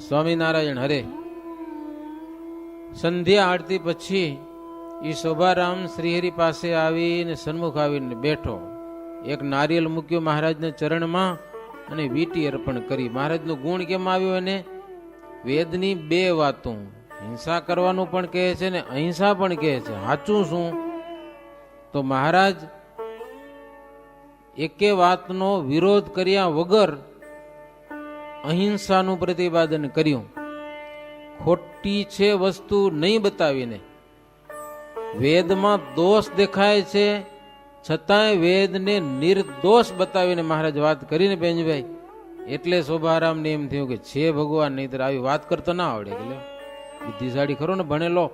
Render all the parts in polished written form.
સ્વામિનારાયણ હરે. સંધ્યા આરતી પછી એ શોભારામ શ્રીહરિ પાસે આવીને સન્મુખ આવીને બેઠો. એક નારિયેલ મૂક્યો મહારાજના ચરણમાં અને વીંટી અર્પણ કરી. મહારાજનો ગુણ કેમ આવ્યો એને? વેદની બે વાતો, હિંસા કરવાનું પણ કહે છે ને અહિંસા પણ કહે છે. સાચું શું? તો મહારાજ એકે વાતનો વિરોધ કર્યા વગર અહિંસાનું પ્રતિપાદન કર્યું. ખોટી છે વસ્તુ નહીં બતાવીને. વેદમાં દોષ દેખાય છે છતાંય વેદને નિર્દોષ બતાવીને મહારાજ વાત કરીને બેનભાઈ. એટલે શોભારામને એમ થયું કે છે ભગવાન, નહીં તો આવી વાત કરતો ના આવડે. એટલે બુદ્ધિશાળી ખરો ને, ભણેલો.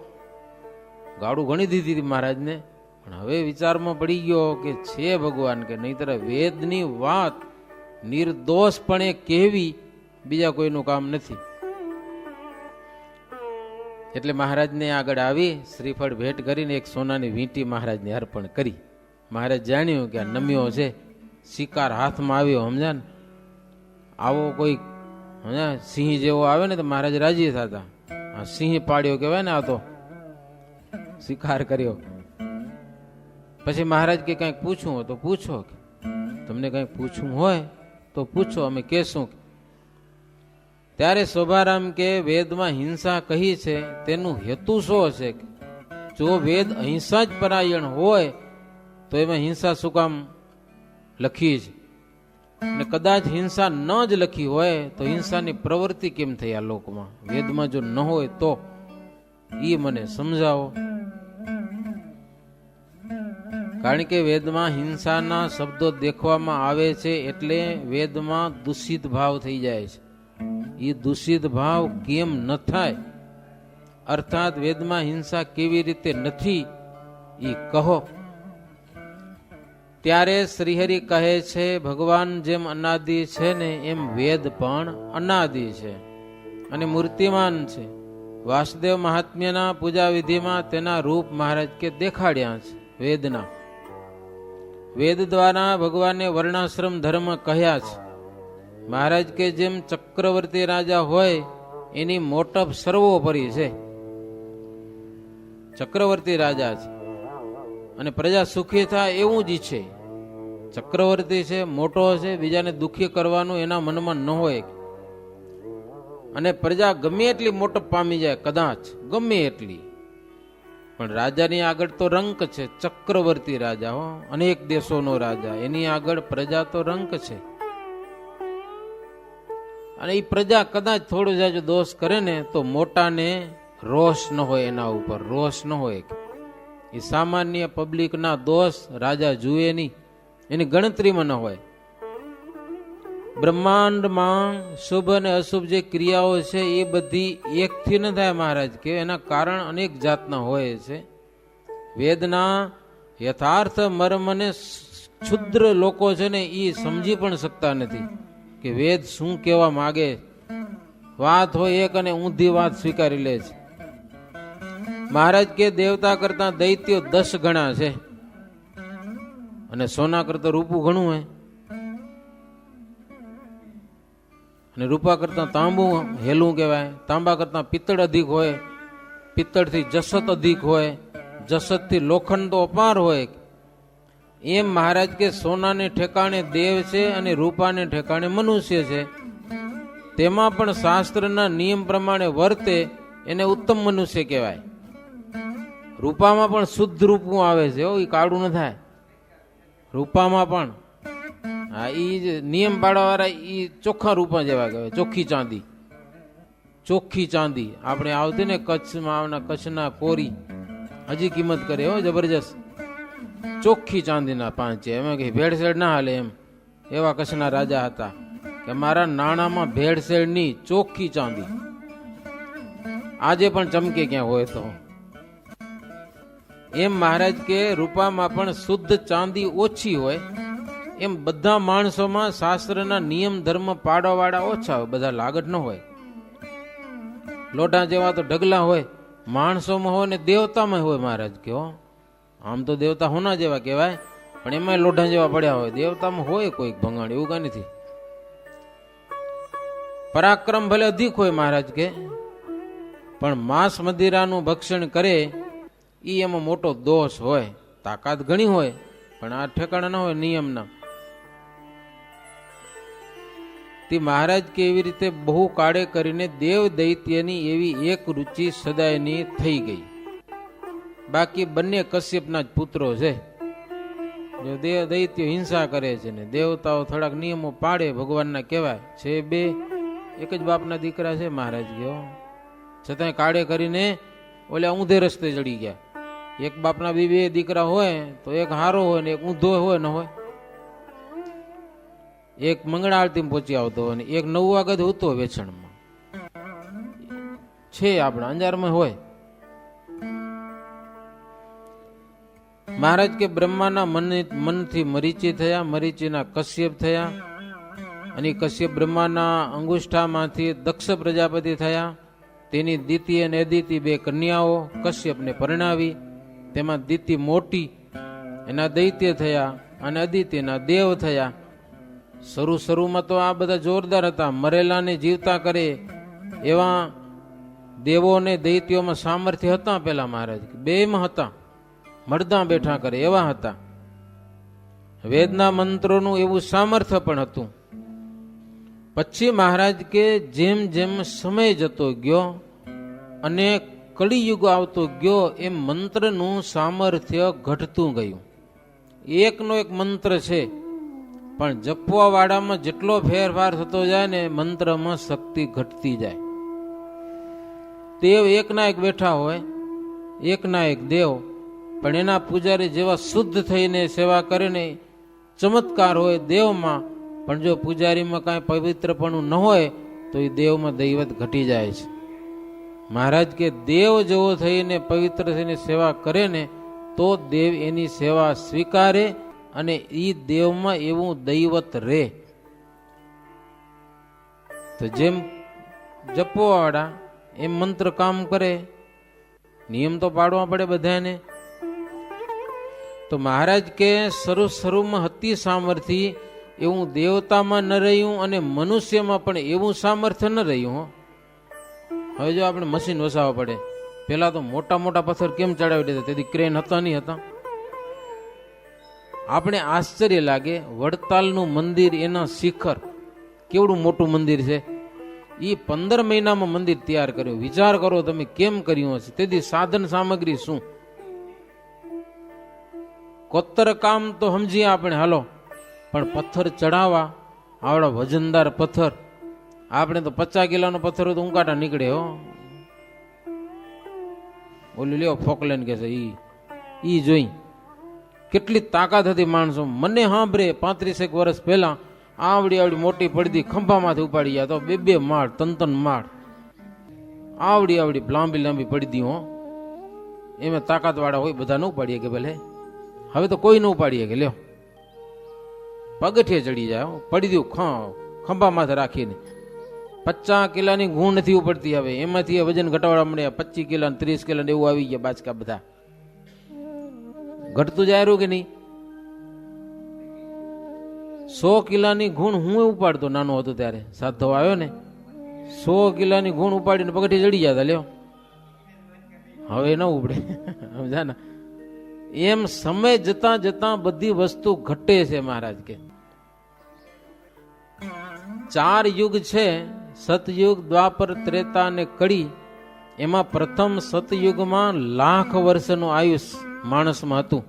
ગાડું ઘણી દીધી હતી મહારાજને, પણ હવે વિચારમાં પડી ગયો કે છે ભગવાન, કે નહીતર વેદની વાત નિર્દોષપણે કહેવી બીજા કોઈનું કામ નથી. એટલે મહારાજને આગળ આવી શ્રીફળ ભેટ કરીને એક સોનાની વીંટી મહારાજને અર્પણ કરી. મહારાજ જાણ્યું કે આ નમ્યો છે, શિકાર હાથમાં આવ્યો. સમજા ને, આવો કોઈ સિંહ જેવો આવે ને તો મહારાજ રાજી થતા. આ સિંહ પાડ્યો કહેવાય ને, આ તો શિકાર કર્યો. પછી મહારાજ કે કંઈક પૂછવું હોય તો પૂછો, તમને કંઈક પૂછવું હોય તો પૂછો, અમે કહેશું. ત્યારે શોભારામ કે વેદમાં હિંસા કહી છે તેનું હેતુ શું હશે? જો વેદ અહિંસા જ પરાયણ હોય તો એમાં હિંસા શું કામ લખી છે? અને કદાચ હિંસા ન જ લખી હોય તો હિંસાની પ્રવૃત્તિ કેમ થઈ આ લોકમાં? વેદમાં જો ન હોય તો એ મને સમજાવો. કારણ કે વેદમાં હિંસાના શબ્દો દેખવામાં આવે છે એટલે વેદમાં દૂષિત ભાવ થઈ જાય છે. એ દૂષિત ભાવ કેમ ન થાય, અર્થાત વેદમાં હિંસા કેવી રીતે નથી એ કહો. ત્યારે શ્રીહરિ કહે છે ભગવાન જેમ અનાદિ છે ને એમ વેદ પણ અનાદિ છે અને મૂર્તિમાન છે. વાસુદેવ મહાત્મ્યના પૂજા વિધિમાં તેના રૂપ મહારાજ કે દેખાડ્યા છે. વેદના વેદ દ્વારા ભગવાને વર્ણાશ્રમ ધર્મ કહ્યા છે. મહારાજ કે જેમ ચક્રવર્તી રાજા હોય એની મોટપ સર્વોપરી છે. ચક્રવર્તી રાજા છે અને પ્રજા સુખી થાય એવું જ ઈચ્છે. ચક્રવર્તી છે, મોટો છે, બીજાને દુઃખી કરવાનું એના મનમાં ન હોય. અને પ્રજા ગમે એટલી મોટપ પામી જાય, કદાચ ગમે એટલી, પણ રાજાની આગળ તો રંક છે. ચક્રવર્તી રાજા હો, અનેક દેશોનો રાજા, એની આગળ પ્રજા તો રંક છે. અને એ પ્રજા કદાચ થોડું જાજો દોષ કરે ને તો મોટાને રોષ ન હોય, એના ઉપર રોષ ન હોય. એ સામાન્ય પબ્લિકના દોષ રાજા જુએ નહીં, એની ગણતરીમાં ન હોય. બ્રહ્માંડમાં શુભ અને અશુભ જે ક્રિયાઓ છે એ બધી એકથી ન થાય મહારાજ કે એના કારણ અનેક જાતના હોય છે. વેદના યથાર્થ મર્મને ક્ષુદ્ર લોકો છે ને એ સમજી પણ શકતા નથી કે વેદ શું કહેવા માગે. વાત હોય એક અને ઊંધી વાત સ્વીકારી લે છે. મહારાજ કે દેવતા કરતા દૈત્યો 10 ગણા છે અને સોના કરતા રૂપું ઘણું હોય, અને રૂપા કરતા તાંબુ હેલું કહેવાય. તાંબા કરતા પિત્તળ અધિક હોય, પિત્તળથી જસત અધિક હોય, જસતથી લોખંડ તો અપાર હોય. એમ મહારાજ કે સોનાને ઠેકાણે દેવ છે અને રૂપાને ઠેકાણે મનુષ્ય છે. તેમાં પણ શાસ્ત્રના નિયમ પ્રમાણે વર્તે એને ઉત્તમ મનુષ્ય કહેવાય. રૂપામાં પણ શુદ્ધ રૂપું આવે છે, એ કાળું ન થાય. રૂપામાં પણ હા, એ નિયમ પાડવા વાળા એ ચોખ્ખા રૂપા જેવા કહેવાય. ચોખ્ખી ચાંદી, ચોખ્ખી ચાંદી આપણે આવતી ને કચ્છમાં, કચ્છના કોરી હજી કિંમત કરે હો જબરજસ્ત. ચોખ્ખી ચાંદીના 5 છે, એમાં કે ભેળસેળ ના હાલે એમ. એવા કચ્છના રાજા હતા કે મારા નાણામાં ભેળસેળ ની ચોખ્ખી ચાંદી. આજે પણ ચમકે ક્યાં હોય તો. એમ મહારાજ કે રૂપામાં પણ શુદ્ધ ચાંદી ઓછી હોય. એમ બધા માણસોમાં શાસ્ત્રના નિયમ ધર્મ પાડવાવાળા ઓછા હોય, બધા લાગત ન હોય. લોઢા જેવા તો ઢગલા હોય માણસોમાં હોય ને દેવતામાં હોય. મહારાજ કે આમ તો દેવતા હોના જેવા કહેવાય, પણ એમાં લોઢા જેવા પડ્યા હોય. દેવતામાં હોય કોઈક ભંગાણ, એવું કઈ નથી. પરાક્રમ ભલે અધિક હોય મહારાજ કે, પણ માંસ મદિરાનું ભક્ષણ કરે એ એમાં મોટો દોષ હોય. તાકાત ઘણી હોય પણ આ ઠેકાણા ના હોય નિયમના. તે મહારાજ કે એવી રીતે બહુ કાળે કરીને દેવ દૈત્યની એવી એક રુચિ સદાયની થઈ ગઈ. બાકી બંને કશ્યપના જ પુત્રો છે. જો દેવ દૈત્ય હિંસા કરે છે ને દેવતાઓ થોડાક નિયમો પાડે ભગવાનના કહેવાય છે, બે એક જ બાપના દીકરા છે મહારાજ ગયો, છતાંય કાળે કરીને ઓલા ઊંધે રસ્તે ચડી ગયા. એક બાપના બે દીકરા હોય તો એક હારો હોય ને એક ઊંધો હોય ન હોય. એક મંગળા આરતી પહોંચી આવતો હોય ને એક 9 વાગે હોતો વેચણમાં છે, આપણા અંજારમાં હોય. મહારાજ કે બ્રહ્માના મનથી મરીચી થયા, મરીચીના કશ્યપ થયા, અને કશ્યપ બ્રહ્માના અંગુષ્ઠામાંથી દક્ષ પ્રજાપતિ થયા. તેની દિતિ અને અદિતિ 2 કન્યાઓ કશ્યપને પરણાવી. તેમાં દિતિ મોટી, એના દૈત્ય થયા, અને અદિતિના દેવ થયા. શરૂમાં તો આ બધા જોરદાર હતા, મરેલાને જીવતા કરે એવા દેવો ને દૈત્યોમાં સામર્થ્ય હતા. પેલા મહારાજ બેમાં હતા, મળદા બેઠા કરે એવા હતા. વેદના મંત્રોનું એવું સામર્થ્ય પણ હતું. પછી મહારાજ કે જેમ જેમ સમય જતો ગયો અને કળિયુગ આવતો ગયો એમ મંત્રનું સામર્થ્ય ઘટતું ગયું. એકનો એક મંત્ર છે, પણ જપવા વાળામાં જેટલો ફેરફાર થતો જાય ને મંત્રમાં શક્તિ ઘટતી જાય. દેવ એકના એક બેઠા હોય, એકના એક દેવ, પણ એના પૂજારી જેવા શુદ્ધ થઈને સેવા કરે ને ચમત્કાર હોય દેવમાં, પણ જો પૂજારીમાં કાંઈ પવિત્રપણું ન હોય તો એ દેવમાં દૈવત ઘટી જાય છે. મહારાજ કે દેવ જેવો થઈને પવિત્ર થઈને સેવા કરે ને તો દેવ એની સેવા સ્વીકારે અને એ દેવમાં એવું દૈવત રહે. તો જેમ જપવાવાળા એમ મંત્ર કામ કરે, નિયમ તો પાડવા પડે બધાને. તો મહારાજ કે શરૂમાં હતી સામર્થ્ય, એવું દેવતામાં ન રહ્યું અને મનુષ્યમાં પણ એવું સામર્થ્ય ન રહ્યું. હવે જો આપણે મશીન વસાવવા પડે, પેલા તો મોટા મોટા પથ્થર કેમ ચડાવી દેતા, તેથી ક્રેન હતા નહીં હતા. આપણે આશ્ચર્ય લાગે, વડતાલનું મંદિર, એના શિખર કેવડું મોટું મંદિર છે. એ 15 મહિનામાં મંદિર તૈયાર કર્યું. વિચાર કરો તમે કેમ કર્યું હશે. તેથી સાધન સામગ્રી શું, કોતર કામ તો સમજીએ આપણે હાલો, પણ પથ્થર ચડાવવા આવડા વજનદાર પથ્થર, આપણે તો 50 કિલોનો પથ્થર હોય તો ઉંકાટા નીકળે હો. ઓલું લ્યો ફોકલેન્ડ કે છે ઈ જોઈ કેટલી તાકાત હતી માણસો. મને સાંભળે 35 વર્ષ પહેલા આવડી મોટી પડદી ખંભામાંથી ઉપાડી ગયા તો 2 માળ 3 માળ આવડી લાંબી પડદી હો. એમાં તાકાત વાળા હોય બધા ન ઉપાડીએ કે ભલે. હવે તો કોઈ ન ઉપાડીએ કે લ્યો પગઠિયે ચડી જાય, પડી દઉં ખંભામાંથી રાખીને. 50 કિલાની ગુણ નથી ઉપડતી. હવે એમાંથી વજન ઘટાડવા મળ્યા 25 કિલા 30 કિલા એવું આવી ગયા બાચકા બધા. ઘટતું જાય કે નહીં. 100 કિલાની ગુણ હું ઉપાડતો નાનો હતો ત્યારે, સાધો આવ્યો ને 100 કિલાની ગુણ ઉપાડીને પગઠિયે ચડી જતા લ્યો. હવે ન ઉપડે સમજા ને. એમ સમય જતા જતા બધી વસ્તુ ઘટે છે. મહારાજ કે 4 યુગ છે, સતયુગ, દ્વાપર, ત્રેતા અને કળી. એમાં પ્રથમ સતયુગમાં 1,00,000 વર્ષનું આયુષ માણસમાં હતું.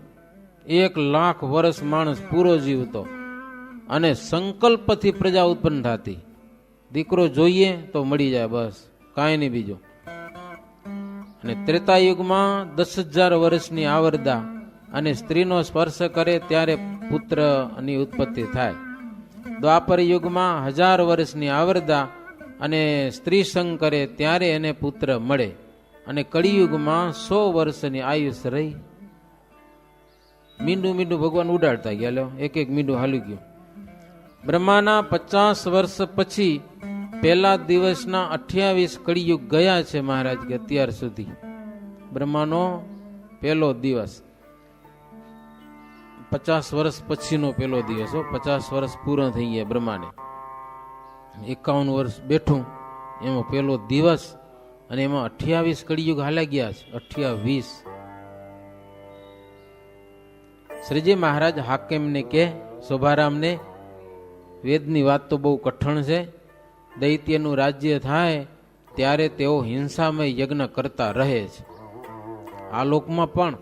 1,00,000 વર્ષ માણસ પૂરો જીવતો, અને સંકલ્પથી પ્રજા ઉત્પન્ન થતી. દીકરો જોઈએ તો મળી જાય, બસ કાંઈ નહીં બીજું. અને ત્રેતાયુગમાં 10,000 વર્ષની આવરદા, અને સ્ત્રીનો સ્પર્શ કરે ત્યારે પુત્રની ઉત્પત્તિ થાય. દ્વાપર યુગમાં 1000 વર્ષની આવરદા, અને સ્ત્રી સંગ કરે ત્યારે એને પુત્ર મળે. અને કળિયુગમાં 100 વર્ષની આયુષ રહી. મીંડું ભગવાન ઉડાડતા ગયા લો, એક મીંડું હાલી ગયું. બ્રહ્માના 50 વર્ષ પછી પહેલા દિવસના 28 કળિયુગ ગયા છે મહારાજ કે અત્યાર સુધી. બ્રહ્માનો પહેલો દિવસ 50 વર્ષ પછીનો પહેલો દિવસ. 50 વર્ષ પૂર્ણ થઈ ગયા બ્રહ્માને. 51 વર્ષ બેઠું, એમાં પેલો દિવસ, અને એમાં 28 કળિયુગ હાલ્યા ગયા છે. 28. શ્રીજી મહારાજ હાકેમને કે શોભારામને, વેદની વાત તો બહુ કઠણ છે. દૈત્યનું રાજ્ય થાય ત્યારે તેઓ હિંસામય યજ્ઞ કરતા રહે છે. આ લોકમાં પણ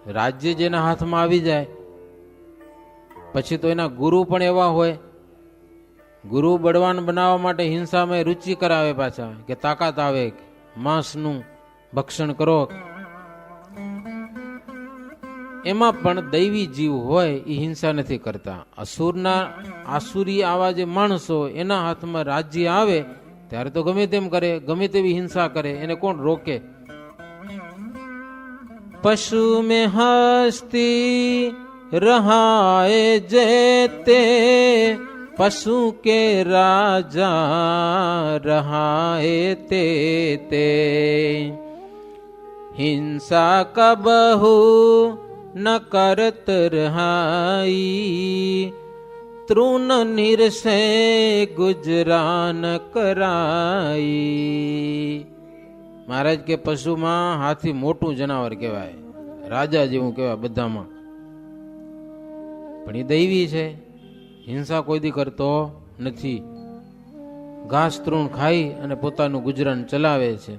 રાજ્ય જેના હાથમાં આવી જાય પછી તો એના ગુરુ પણ એવા હોય, ગુરુ બળવાન બનાવવા માટે હિંસામય રુચિ કરાવે, પાછા કે તાકાત આવે, માંસનું ભક્ષણ કરો. એમાં પણ દૈવી જીવ હોય એ હિંસા નથી કરતા. આસુરી આવા જે માણસો એના હાથમાં રાજ્ય આવે ત્યારે તો ગમે તેમ કરે, ગમે તેવી હિંસા કરે, એને કોણ રોકે? પશુ में हस्ती रहाए जेते, पशु के राजा रहाए ते ते, हिंसा कबहु न करत रहाई, तृण निरसे गुजरान कराई. મહારાજ કે પશુમાં હાથી મોટું જનાવર કહેવાય, રાજા જેવું કહેવાય બધામાં, પણ એ દૈવી છે, હિંસા કોઈ દી કરતો નથી. ઘાસ તૃણ ખાઈ અને પોતાનું ગુજરાન ચલાવે છે.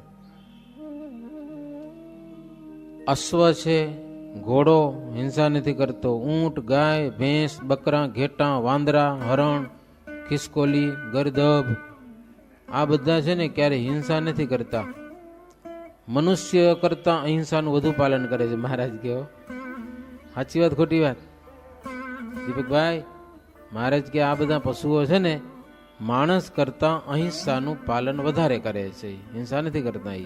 અશ્વ છે, ઘોડો હિંસા નથી કરતો. ઊંટ, ગાય, ભેંસ, બકરા, ઘેટાં, વાંદરા, હરણ, ખિસકોલી, ગરદભ, આ બધા છે ને ક્યારે હિંસા નથી કરતા. મનુષ્ય કરતા અહિંસાનું વધુ પાલન કરે છે. મહારાજ કહો સાચી વાત ખોટી વાત? દીપકભાઈ, મહારાજ કે આ બધા પશુઓ છે ને માણસ કરતા અહિંસાનું પાલન વધારે કરે છે, હિંસા નથી કરતા.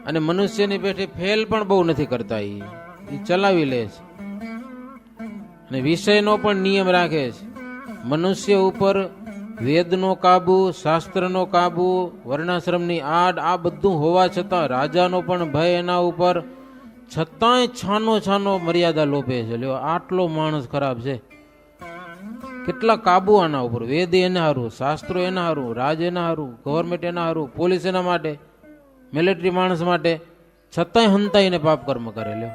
અને મનુષ્યની પેઠે ફેલ પણ બહુ નથી કરતા, એ ચલાવી લે છે. અને વિષયનો પણ નિયમ રાખે છે. મનુષ્ય ઉપર વેદનો કાબુ, શાસ્ત્રનો કાબુ, વર્ણાશ્રમની આડ, આ બધું હોવા છતાં રાજાનો પણ ભય એના ઉપર, છતાંય છાનો મર્યાદા લોપે છે. લ્યો, આટલો માણસ ખરાબ છે, કેટલા કાબુ આના ઉપર. વેદ એના હારું, શાસ્ત્રો એના હારું, રાજ એના હારું, ગવર્મેન્ટ એના હારું, પોલીસ એના માટે, મિલિટરી માણસ માટે, છતાંય હંતાઈને પાપ કર્મ કરે. લ્યો,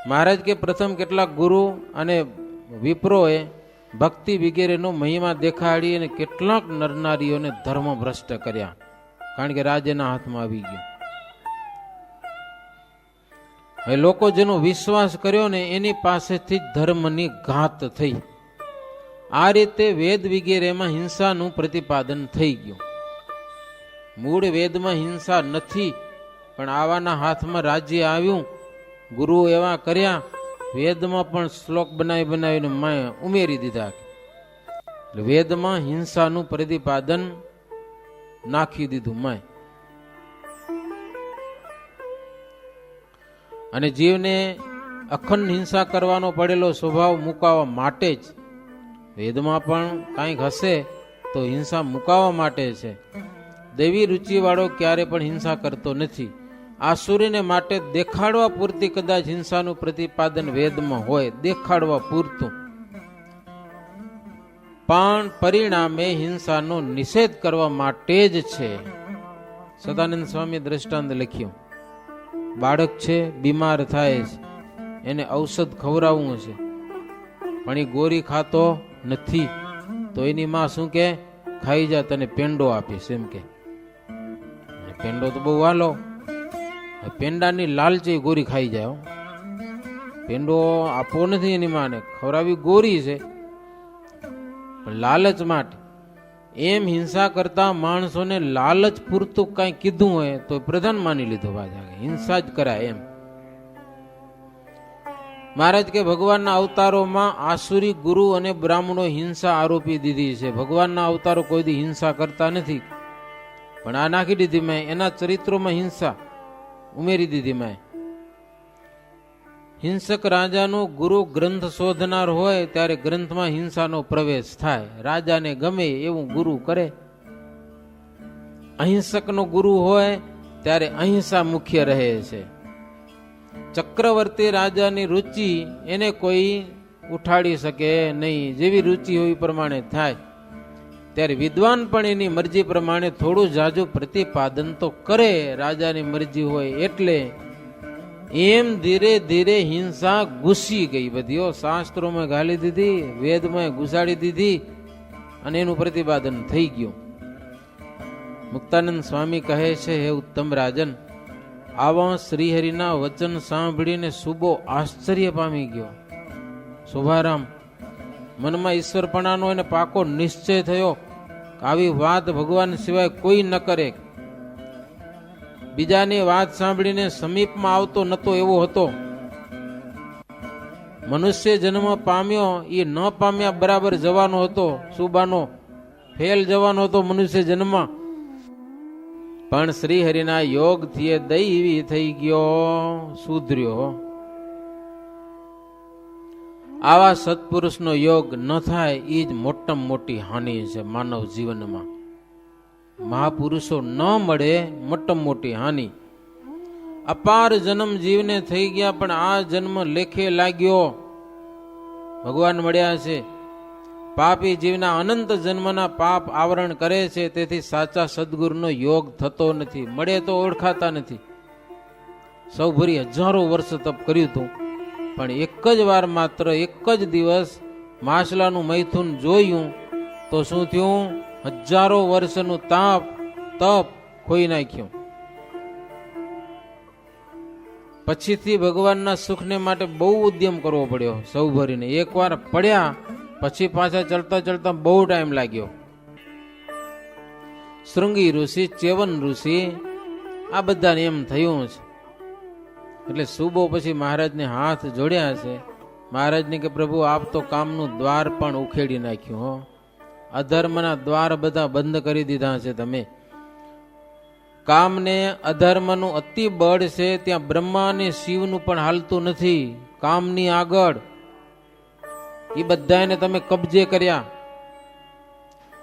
મહારાજ કે પ્રથમ કેટલાક ગુરુ અને વિપ્રોએ ભક્તિ વગેરેનો મહિમા દેખાડી અને કેટલાક નરનારીઓને ધર્મ ભ્રષ્ટ કર્યા, કારણ કે રાજ્યના હાથમાં આવી ગયો. હવે લોકો જેનો વિશ્વાસ કર્યો ને એની પાસેથી જ ધર્મની ઘાત થઈ. આ રીતે વેદ વગેરેમાં હિંસાનું પ્રતિપાદન થઈ ગયું. મૂળ વેદમાં હિંસા નથી, પણ આવાના હાથમાં રાજ્ય આવ્યું, ગુરુ એવા કર્યા, વેદમાં પણ શ્લોક બનાવીને માય ઉમેરી દીધા. વેદમાં હિંસાનું પ્રતિપાદન નાખી દીધું માય. અને જીવને અખંડ હિંસા કરવાનો પડેલો સ્વભાવ મુકાવવા માટે જ વેદમાં પણ કાંઈક હશે તો હિંસા મુકાવવા માટે છે. દૈવી રુચિવાળો ક્યારે પણ હિંસા કરતો નથી. આસુરીને માટે દેખાડવા પૂરતી કદાચ હિંસાનું પ્રતિપાદન વેદમાં હોય, દેખાડવા પૂરતું, પણ પરિણામે હિંસાનો નિષેધ કરવા માટે જ છે. સદાનંદ સ્વામી દ્રષ્ટાંત લખ્યું. બાળક છે, બીમાર થાય છે, એને ઔષધ ખવડાવવું છે, પણ એ ગોરી ખાતો નથી, તો એની માં શું કે, ખાઈ જા, તને પેંડો આપીશ એમ કે. પેંડો તો બહુ વાલો, પેંડાની લાલચી ગોરી ખાઈ જાય. પેંડો આપવો નથી એની માને, ખવડાવી ગોરી છે, પણ લાલચ માટે. એમ હિંસા કરતા માણસોને લાલચ પૂરતું કઈ કીધું હોય તો પ્રધાન માની લીધો, પાછા હિંસા જ કરાય એમ. મહારાજ કે ભગવાનના અવતારોમાં આસુરી ગુરુ અને બ્રાહ્મણો હિંસા આરોપી દીધી છે. ભગવાનના અવતારો કોઈ દી હિંસા કરતા નથી, પણ આ નાખી દીધી મેં, એના ચરિત્રોમાં હિંસા ઉમેરી દીધી મેં. હિંસક રાજાનો ગુરુ ગ્રંથ શોધનાર હોય ત્યારે ગ્રંથમાં હિંસાનો પ્રવેશ થાય. રાજાને ગમે એવું ગુરુ કરે. અહિંસકનો ગુરુ હોય ત્યારે અહિંસા મુખ્ય રહે છે. ચક્રવર્તી રાજાની રુચિ એને કોઈ ઉઠાડી શકે નહીં, જેવી રુચિ હોય એ પ્રમાણે થાય. ત્યારે વિદ્વાન પણ એની મરજી પ્રમાણે થોડું જાજુ પ્રતિપાદન તો કરે, રાજાની મરજી હોય એટલે. એમ ધીરે ધીરે હિંસા ઘૂસી ગઈ બધી, શાસ્ત્રોમાં ઘાલી દીધી, વેદમાં ઘુસાડી દીધી અને એનું પ્રતિપાદન થઈ ગયું. મુક્તાનંદ સ્વામી કહે છે, હે ઉત્તમ રાજન, આવા શ્રીહરિના વચન સાંભળીને સુબો આશ્ચર્ય પામી ગયો. શોભારામ, મનમાં ઈશ્વરપણાનો એને પાકો નિશ્ચય થયો કે આવી વાત ભગવાન સિવાય કોઈ ન કરે. બીજાની વાત સાંભળીને સમીપમાં આવતો નતો એવો હતો. મનુષ્ય જન્મ પામ્યો એ ન પામ્યા બરાબર જવાનો હતો, સુબાનો ફેલ જવાનો હતો મનુષ્ય જન્મ. પણ શ્રી હરિના યોગથી દૈવી થઈ ગયો, સુધર્યો. આવા સત્પુરુષનો યોગ ન થાય એ જ મોટામાં મોટી હાનિ છે માનવ જીવનમાં. મહાપુરુષો ન મળે, મોટામાં મોટી હાનિ. અપાર જન્મ જીવને થઈ ગયા પણ આ જન્મ લેખે લાગ્યો. ભગવાન મળ્યા છે. પાપી જીવના અનંત જન્મના પાપ આવરણ કરે છે, તેથી સાચા સદગુરુનો યોગ થતો નથી. મળે તો ઓળખાતા નથી. સૌ ભરી હજારો વર્ષ તપ કર્યું હતું, પણ એક જ વાર માત્ર એક જ દિવસ માછલાનું મૈથુન જોયું તો શું થયું? હજારો વર્ષનું તપ ખોઈ નાખ્યું. પછીથી ભગવાનના સુખને માટે બહુ ઉદ્યમ કરવો પડ્યો સૌ ભરીને. એકવાર પડ્યા પછી પાછા ચડતા ચડતા બહુ ટાઈમ લાગ્યો. શૃંગી ઋષિ, ચેવન ઋષિ, આ બધાને એમ થયું છે. એટલે સુબો પછી મહારાજને હાથ જોડ્યા છે. મહારાજને કે પ્રભુ આપ તો કામનું દ્વાર પણ ઉખેડી નાખ્યું. હો, અધર્મના દ્વાર બધા બંધ કરી દીધા છે તમે. કામને અધર્મનું અતિ બળ છે, ત્યાં બ્રહ્મા અને શિવનું પણ હાલતું નથી. કામની આગળ એ બધાને તમે કબજે કર્યા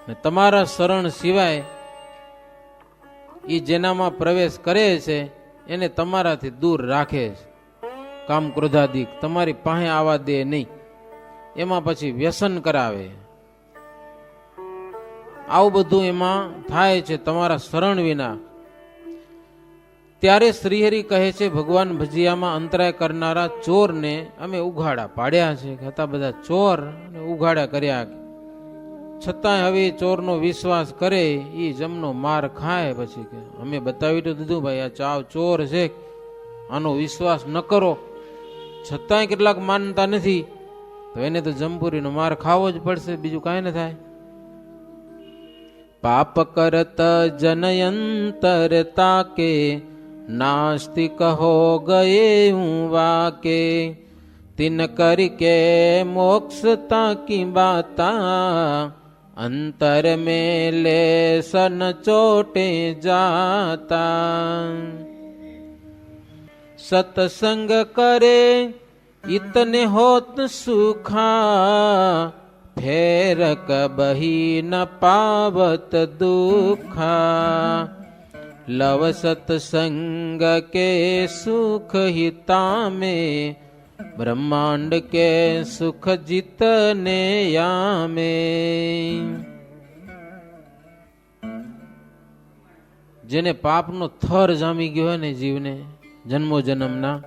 ને તમારા શરણ સિવાય એ જેનામાં પ્રવેશ કરે છે એને તમારાથી દૂર રાખે છે. કામ ક્રોધાદિક તમારી પાસે આવવા દે નહીં, એમાં પછી વ્યસન કરાવે. આવું બધું એમાં થાય છે તમારા શરણ વિના. ત્યારે શ્રીહરિ કહે છે, ભગવાન ભજીયામાં અંતરાય કરનારા ચોરને અમે ઉઘાડા પાડ્યા છે. હતા બધા ચોર અને ઉઘાડા કર્યા, છતાંય હવે ચોરનો વિશ્વાસ કરે એ જમનો માર ખાય. પછી કે અમે બતાવી તો દીધું ભાઈ આ ચાવ ચોર છે, આનો વિશ્વાસ ન કરો. છતાંય કેટલાક માનતા નથી, તો એને તો જમપુરીનો માર ખાવો જ પડશે, બીજું કાંઈ ન થાય. પાપ કરત જનયંતર તાકે, नास्ति कहो गए हूँ वाके, तिन करके मोक्षता की बाता, अंतर में ले सन चोटे जाता. सत्संग करे इतने होत सुखा, फेर कबही न पावत दुखा. लव सत्संग के सुख हिता में, ब्रह्मांड के सुख जितने यामे. જેને પાપનો થર જામી ગયો હોય ને જીવને જન્મો જન્મના,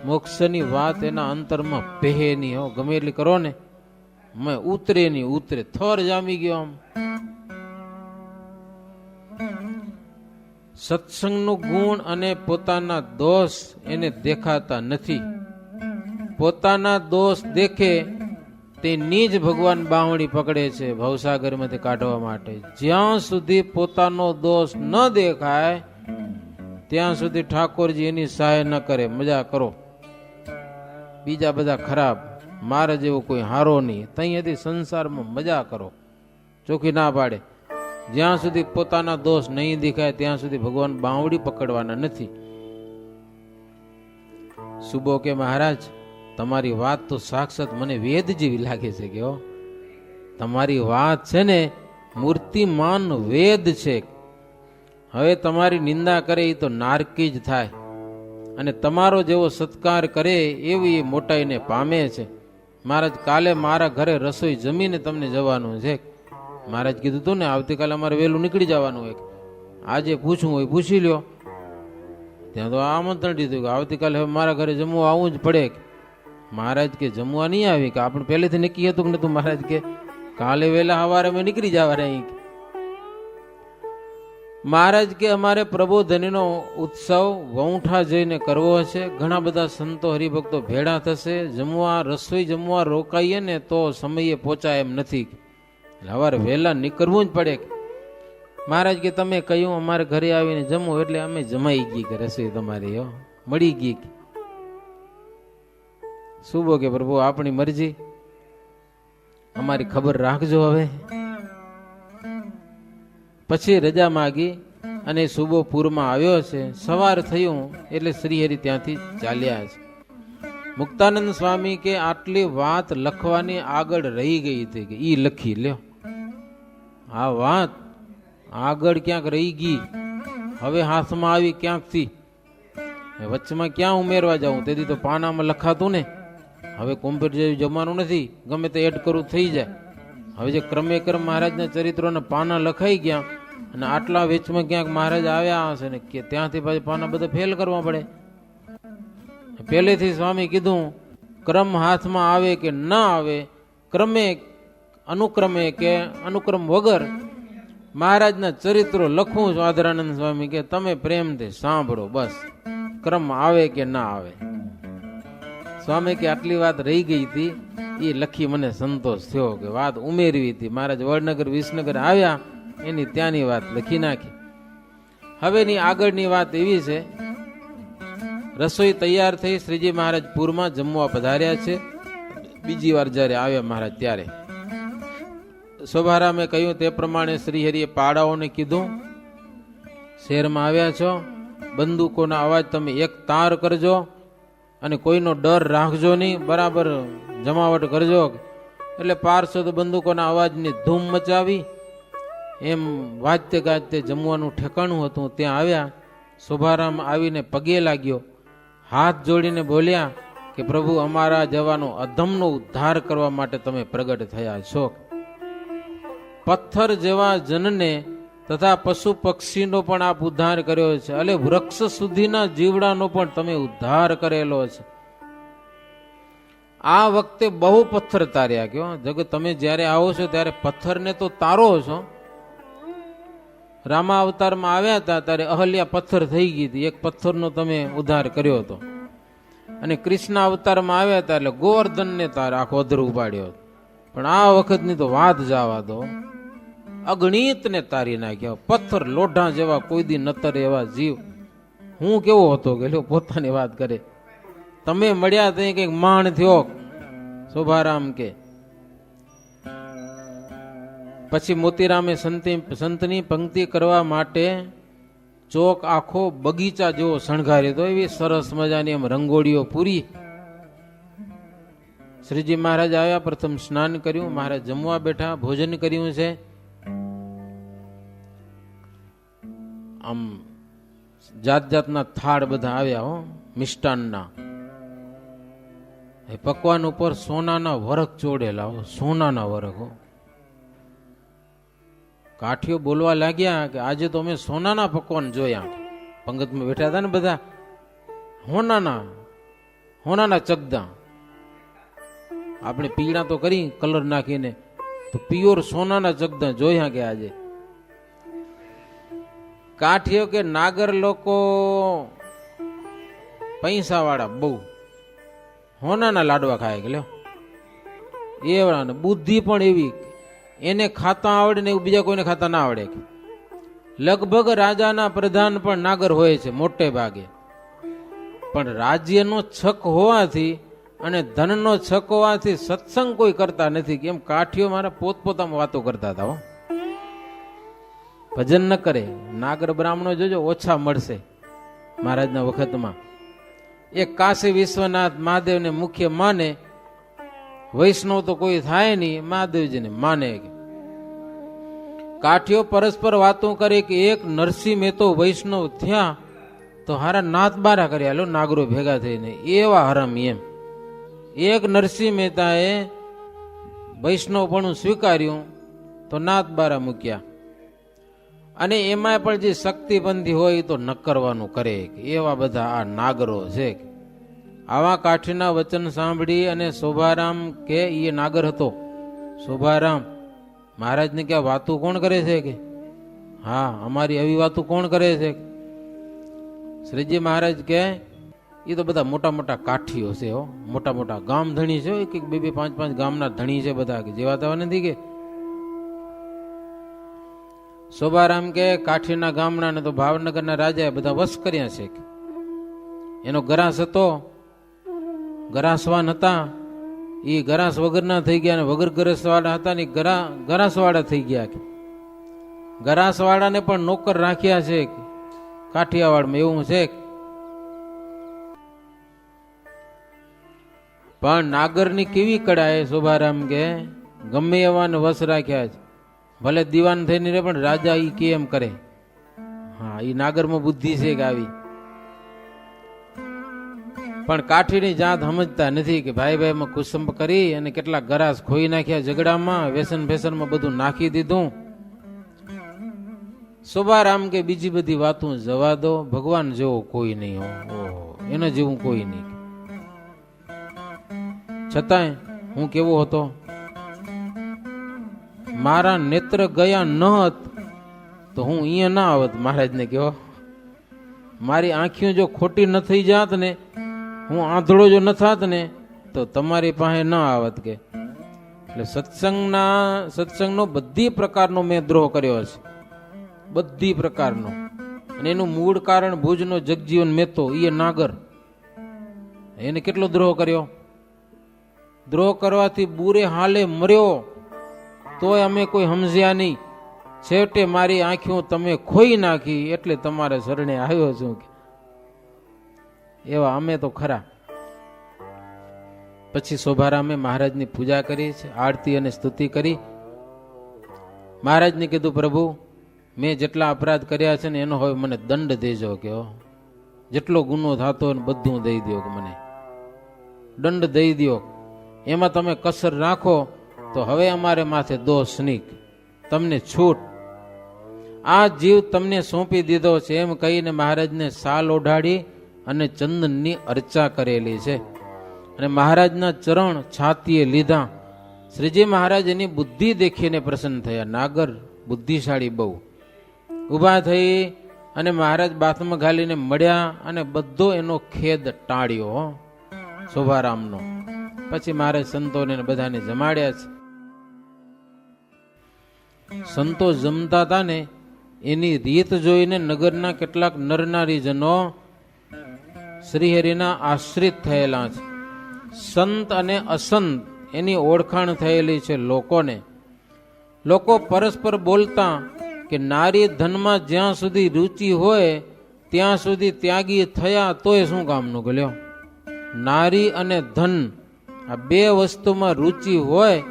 મોક્ષની વાત એના અંતરમાં પહે નહીં. હો, ગમે એટલી કરો ને મેં ઉતરે નહીં, ઉતરે. થર જામી ગયો. આમ સત્સંગનો ગુણ અને પોતાના દોષ એને દેખાતા નથી. પોતાના દોષ દેખે તેની જ ભગવાન બાવણી પકડે છે ભવસાગરમાંથી કાઢવા માટે. જ્યાં સુધી પોતાનો દોષ ન દેખાય ત્યાં સુધી ઠાકોરજી એની સહાય ન કરે. મજા કરો, બીજા બધા ખરાબ, મારે જેવો કોઈ હારો નહીં. ત્યાંથી સંસારમાં મજા કરો, ચોખ્ખી ના પાડે. જ્યાં સુધી પોતાના દોષ નહીં દેખાય ત્યાં સુધી ભગવાન બાવડી પકડવાના નથી. સુબો કે મહારાજ તમારી વાત તો સાક્ષાત મને વેદ જેવી લાગે છે. કે તમારી વાત છે ને મૂર્તિમાન વેદ છે. હવે તમારી નિંદા કરે એ તો નારકી જ થાય, અને તમારો જેવો સત્કાર કરે એવી એ મોટાઈને પામે છે. મહારાજ કાલે મારા ઘરે રસોઈ જમીને તમને જવાનું છે. મહારાજ કીધું તું ને આવતીકાલે અમારે વહેલું નીકળી જવાનું હોય, આજે પૂછવું હોય પૂછી લ્યો. ત્યાં તો આમંત્રણ દીધું કે આવતીકાલે હવે મારા ઘરે જમવા આવવું જ પડે. મહારાજ કે જમવા નહીં આવી કે આપણે પહેલેથી નક્કી હતું કે નતું. મહારાજ કે કાલે વહેલા સવારે અમે નીકળી જવાના અહીં. મહારાજ કે અમારે પ્રબોધનીનો ઉત્સવ વૌઠા જઈને કરવો છે. ઘણા બધા સંતો હરિભક્તો ભેળા થશે. રસોઈ જમવા રોકાઈએ ને તો સમયે પહોંચાય એમ નથી. સવારે વહેલા નીકળવું જ પડે. મહારાજ કે તમે કહ્યું અમારે ઘરે આવીને જમો એટલે અમે જમાઈ ગઈ કે રસોઈ તમારી મળી ગઈ. શું બો કે પ્રભુ આપણી મરજી, અમારી ખબર રાખજો. હવે પછી રજા માગી અને સુબોપુરમાં આવ્યો છે. સવાર થયું એટલે શ્રીહરિ ત્યાંથી ચાલ્યા છે. મુક્તાનંદ સ્વામી કે આટલી વાત લખવાની આગળ રહી ગઈ હતી કે ઈ લખી લ્યો. આ વાત આગળ ક્યાંક રહી ગઈ, હવે હાથમાં આવી ક્યાંકથી, વચ્ચેમાં ક્યાં ઉમેરવા જાઉં? તેથી તો પાનામાં લખાતું ને. હવે કોમ્પ્યુટર જેવું જમવાનું નથી, ગમે તે એડ કરવું થઈ જાય. હવે જે ક્રમે ક્રમ મહારાજના ચરિત્રોના પાના લખાઈ ગયા અને આટલા વેચમાં ક્યાંક મહારાજ આવ્યા હશે ને કે ત્યાંથી પાછી પાના બધા ફેલ કરવા પડે. પહેલેથી સ્વામી કીધું ક્રમ હાથમાં આવે કે ના આવે, ક્રમે અનુક્રમે કે અનુક્રમ વગર મહારાજના ચરિત્રો લખું છું. આદરાનંદ સ્વામી કે તમે પ્રેમથી સાંભળો, બસ ક્રમ આવે કે ના આવે. સ્વામી કે આટલી વાત રહી ગઈ હતી એ લખી મને સંતોષ થયો કે વાત ઉમેરવી હતી. મહારાજ વડનગર વિસનગર આવ્યા એની ત્યાંની વાત લખી નાખી. હવેની આગળની વાત એવી છે, રસોઈ તૈયાર થઈ. શ્રીજી મહારાજ પૂરમાં જમવા પધાર્યા છે. બીજી વાર જયારે આવ્યા મહારાજ ત્યારે શોભારામે કહ્યું તે પ્રમાણે શ્રીહરિએ પાડાઓને કીધું શહેરમાં આવ્યા છો, બંદૂકોના અવાજ તમે એક તાર કરજો અને કોઈનો ડર રાખજો નહીં, બરાબર જમાવટ કરજો. એટલે પાર્ષદ બંદૂકોના અવાજની ધૂમ મચાવી. એમ વાજતે ગાજતે જમવાનું ઠેકાણું હતું ત્યાં આવ્યા. શોભારામ આવીને પગે લાગ્યો, હાથ જોડીને બોલ્યા કે પ્રભુ અમારા જવાનો અધમનો ઉદ્ધાર કરવા માટે તમે પ્રગટ થયા છો. પથ્થર જેવા જનને તથા પશુ પક્ષીનો પણ આપ ઉદ્ધાર કર્યો છે. અલે વૃક્ષ સુધીના જીવડાનો પણ તમે ઉદ્ધાર કરેલો છે. આ વખતે બહુ પથ્થર તાર્યા. કયો જગત તમે જયારે આવો છો ત્યારે પથ્થરને તો તારો છો. રામા અવતારમાં આવ્યા હતા ત્યારે અહલ્યા પથ્થર થઈ ગઈ હતી, એક પથ્થરનો તમે ઉદ્ધાર કર્યો હતો. અને કૃષ્ણ અવતારમાં આવ્યા હતા એટલે ગોવર્ધનને તાર આખો અધર ઉપાડ્યો. પણ આ વખતની તો વાત જવા દો, અગણિત ને તારી નાખ્યા. પથ્થર લોઢા જેવા કોઈ દી નતર એવા જીવ. હું કેવો હતો કે પોતાની વાત કરે. તમે મળ્યા ત્યાં કઈક માણ થયો. શોભારામ કે પછી મોતીરામે સંતની પંક્તિ કરવા માટે ચોક આખો બગીચા જેવો શણગાર્યો હતો. એવી સરસ મજાની એમ રંગોળીઓ પૂરી. શ્રીજી મહારાજ આવ્યા, પ્રથમ સ્નાન કર્યું. મહારાજ જમવા બેઠા, ભોજન કર્યું છે. આમ જાત જાતના થાળ બધા આવ્યા હો, મિષ્ટાનના. પકવાન ઉપર સોનાના વરખ ચોડેલા હો, સોનાના વરખ હો. કાઠીઓ બોલવા લાગ્યા કે આજે તો અમે સોનાના પકવાન જોયા. પંગતમાં બેઠા હતા ને બધા, હોનાના ચગદા. આપણે પીળા તો કરી કલર નાખીને, તો પ્યોર સોનાના ચગદા જોયા કે આજે. કાઠીઓ કે નાગર લોકો પૈસા વાળા બહુ હોનાના લાડવા ખાય કે લ્યો એવડા. ને બુદ્ધિ પણ એવી, એને ખાતા આવડે ને એવું બીજા કોઈને ખાતા ના આવડે. લગભગ રાજાના પ્રધાન પણ નાગર હોય છે મોટે ભાગે. પણ રાજ્યનો છક હોવાથી અને ધનનો છક હોવાથી સત્સંગ કોઈ કરતા નથી. કેમ કાઠીઓ મારા પોતપોતામાં વાતો કરતા હતા. ભજન ન કરે. નાગર બ્રાહ્મણો જોજો ઓછા મળશે મહારાજના વખતમાં. એક કાશી વિશ્વનાથ મહાદેવને મુખ્ય માને, વૈષ્ણવ તો કોઈ થાય નહીં, મહાદેવજીને માને. કાઠીઓ પરસ્પર વાતો કરે કે એક નરસિંહ મહેતો વૈષ્ણવ થયા તો હારા નાથ બારા કર્યા લો નાગરો ભેગા થઈને, એવા હરામી એમ. એક નરસિંહ મહેતાએ વૈષ્ણવપણું સ્વીકાર્યું તો નાથ બારા મૂક્યા, અને એમાં પણ જે શક્તિપંથી હોય તો ન કરવાનું કરે. એવા બધા આ નાગરો છે. આવા કાઠીના વચન સાંભળી અને શોભારામ કે એ નાગર હતો. શોભારામ મહારાજને કે વાતું કોણ કરે છે? કે હા, અમારી આવી વાતું કોણ કરે છે? શ્રીજી મહારાજ કે એ તો બધા મોટા મોટા કાઠીઓ છે, હો, મોટા મોટા ગામ ધણી છે, એક એક બે બે પાંચ પાંચ ગામના ધણી છે બધા, કે જેવા તેવા નથી. કે શોભારામ કે કાઠીના ગામના ને તો ભાવનગરના રાજાએ બધા વશ કર્યા છે. એનો ગરાસ હતો, ગરાસવાન હતા, એ ગરાસ વગરના થઈ ગયા, અને વગર ગરાસવાળા હતા ને ગરાસવાળા થઈ ગયા. ગરાસવાળાને પણ નોકર રાખ્યા છે કાઠિયાવાડમાં, એવું છે. પણ નાગરની કેવી કળા એ શોભારામ કે ગમે એવાને વશ રાખ્યા છે, ભલે દીવાન થઈને રે પણ રાજા ઈ કે એમ કરે. હા, ઈ નાગરમાં બુદ્ધિ છે કે આવી. પણ કાઠીની જાત સમજતા નથી કે ભાઈ ભાઈમાં કુસંબ કરી અને કેટલા ગરાસ ખોઈ નાખ્યા ઝઘડામાં, વ્યસન ફેસનમાં બધું નાખી દીધું. શોભારામ કે બીજી બધી વાતો જવા દો, ભગવાન જેવો કોઈ નહીં હો, એના જેવું કોઈ નહીં. છતાંય હું કેવો હતો, મારા નેત્ર ગયા ન હત તો હું અહીંયા ના આવત. મહારાજને કહો, મારી આંખીઓ જો ખોટી ન થઈ જાત ને, હું આંધળો જો ન થાત ને, તો તમારી પાસે ન આવત. કે એટલે સત્સંગનો બધી પ્રકારનો મેં દ્રોહ કર્યો છે, બધી પ્રકારનો. અને એનું મૂળ કારણ ભુજનો જગજીવન મહેતો, એ નાગર, એને કેટલો દ્રોહ કર્યો. દ્રોહ કરવાથી બુરે હાલે મર્યો તોય અમે કોઈ સમજ્યા નહીં. છેવટે મારી આંખીઓ તમે ખોઈ નાખી એટલે તમારે શરણે આવ્યો છું. એવા અમે તો ખરા. પછી શોભારામે મહારાજની પૂજા કરી છે, આરતી અને સ્તુતિ કરી. મહારાજને કીધું, પ્રભુ મેં જેટલા અપરાધ કર્યા છે ને એનો હવે મને દંડ દેજો. કે જેટલો ગુનો થતો હોય બધું દઈ દો, કે મને દંડ દઈ દો. એમાં તમે કસર રાખો તો હવે અમારે માથે દોષ નહીં, તમને છૂટ. આ જીવ તમને સોંપી દીધો છે એમ કહીને મહારાજને સાલ ઓઢાડી અને ચંદનની અર્ચા કરેલી છે, અને મહારાજના ચરણ છાતીએ લીધા. શ્રીજી મહારાજ એની બુદ્ધિ દેખીને પ્રસન્ન થયા. નાગર બુદ્ધિશાળી બહુ. ઊભા થઈ અને મહારાજ બાથમાં ઘાલીને મળ્યા અને બધો એનો ખેદ ટાળ્યો શોભારામનો. પછી મહારાજ સંતોને બધાને જમાડ્યા છે. સંતો જમતા હતા ને એની રીત જોઈને નગરના કેટલાક નરનારીજનો શ્રીહરિના આશ્રિત થયેલા છે. સંત અને અસંત એની ઓળખાણ થયેલી છે લોકોને. લોકો પરસ્પર બોલતા કે નારી ધનમાં જ્યાં સુધી રુચિ હોય ત્યાં સુધી ત્યાગી થયા તોય શું કામનું ગલ્યો. નારી અને ધન આ બે વસ્તુમાં રુચિ હોય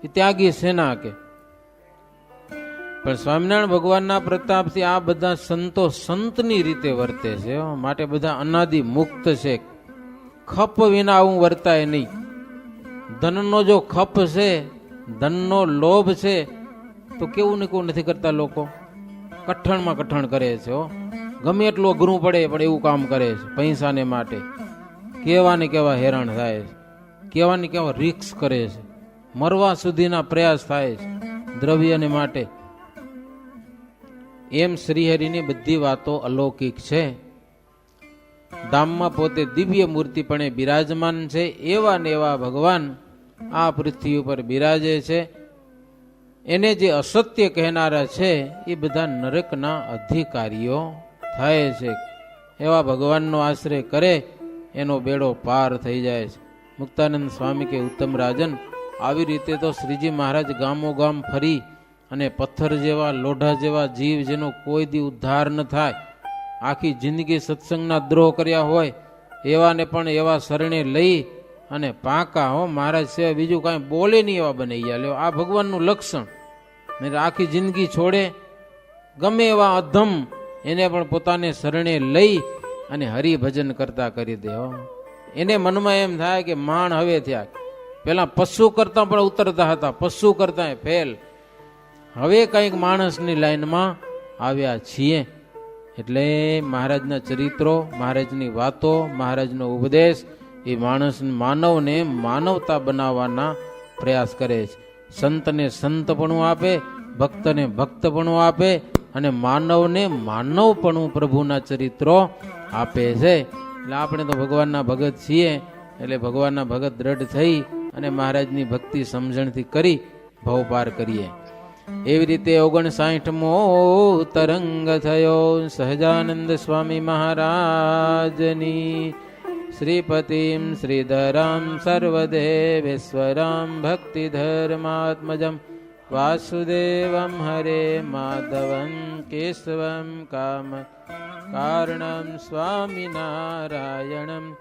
એ ત્યાગી સેના. કે પણ સ્વામિનારાયણ ભગવાનના પ્રતાપથી આ બધા સંતો સંતની રીતે વર્તે છે, માટે બધા અનાદિ મુક્ત છે. ખપ વિના આવું વર્તાય નહીં. ધનનો જો ખપ છે, ધનનો લોભ છે, તો કેવું ને કેવું નથી કરતા લોકો. કઠણમાં કઠણ કરે છે, ગમે એટલું અઘરું પડે પણ એવું કામ કરે છે પૈસાને માટે. કેવા ને કેવા હેરાન થાય છે, કેવા ને કેવા રિક્સ કરે છે, મરવા સુધીના પ્રયાસ થાય છે દ્રવ્યને માટે. એમ શ્રીહરિની બધી વાતો અલૌકિક છે. ધામમાં પોતે દિવ્ય મૂર્તિપણે બિરાજમાન છે. એવા ને એવા ભગવાન આ પૃથ્વી ઉપર બિરાજે છે. એને જે અસત્ય કહેનારા છે એ બધા નરકના અધિકારીઓ થાય છે. એવા ભગવાનનો આશ્રય કરે એનો બેડો પાર થઈ જાય છે. મુક્તાનંદ સ્વામી કે ઉત્તમ રાજન, આવી રીતે તો શ્રીજી મહારાજ ગામો ગામ ફરી અને પથ્થર જેવા લોઢા જેવા જીવ જેનો કોઈ દી ઉદ્ધાર ન થાય, આખી જિંદગી સત્સંગના દ્રોહ કર્યા હોય એવાને પણ એવા શરણે લઈ અને પાકા મહારાજ સિવાય બીજું કાંઈ બોલે નહીં એવા બની ગયા. લ્યો આ ભગવાનનું લક્ષણ. નહીં આખી જિંદગી છોડે, ગમે એવા અધમ એને પણ પોતાને શરણે લઈ અને હરિભજન કરતા કરી દે. એને મનમાં એમ થાય કે માણ હવે થયા. પેલા પશુ કરતા પણ ઉતરતા હતા, પશુ કરતા ફેલ, હવે કંઈક માણસની લાઈનમાં આવ્યા છીએ. એટલે મહારાજના ચરિત્રો, મહારાજની વાતો, મહારાજનો ઉપદેશ એ માનવને માનવતા બનાવવાના પ્રયાસ કરે છે. સંતને સંતપણું આપે, ભક્તને ભક્તપણું આપે અને માનવને માનવપણું પ્રભુના ચરિત્રો આપે છે. એટલે આપણે તો ભગવાનના ભગત છીએ, એટલે ભગવાનના ભગત દ્રઢ થઈ અને મહારાજની ભક્તિ સમજણથી કરી ભવ પાર કરીએ. એવી રીતે 59મો તરંગ થયો સહજાનંદ સ્વામી મહારાજની. શ્રીપતિમ શ્રીધરામ સર્વદેવેશ્વરામ ભક્તિધર્માત્મજમ વાસુદેવમ હરે માધવમ કેશવમ કામ કારણમ સ્વામિનારાયણમ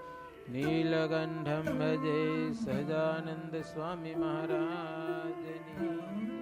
નીલકંઠમ ભજે સહજાનંદ સ્વામી મહારાજની.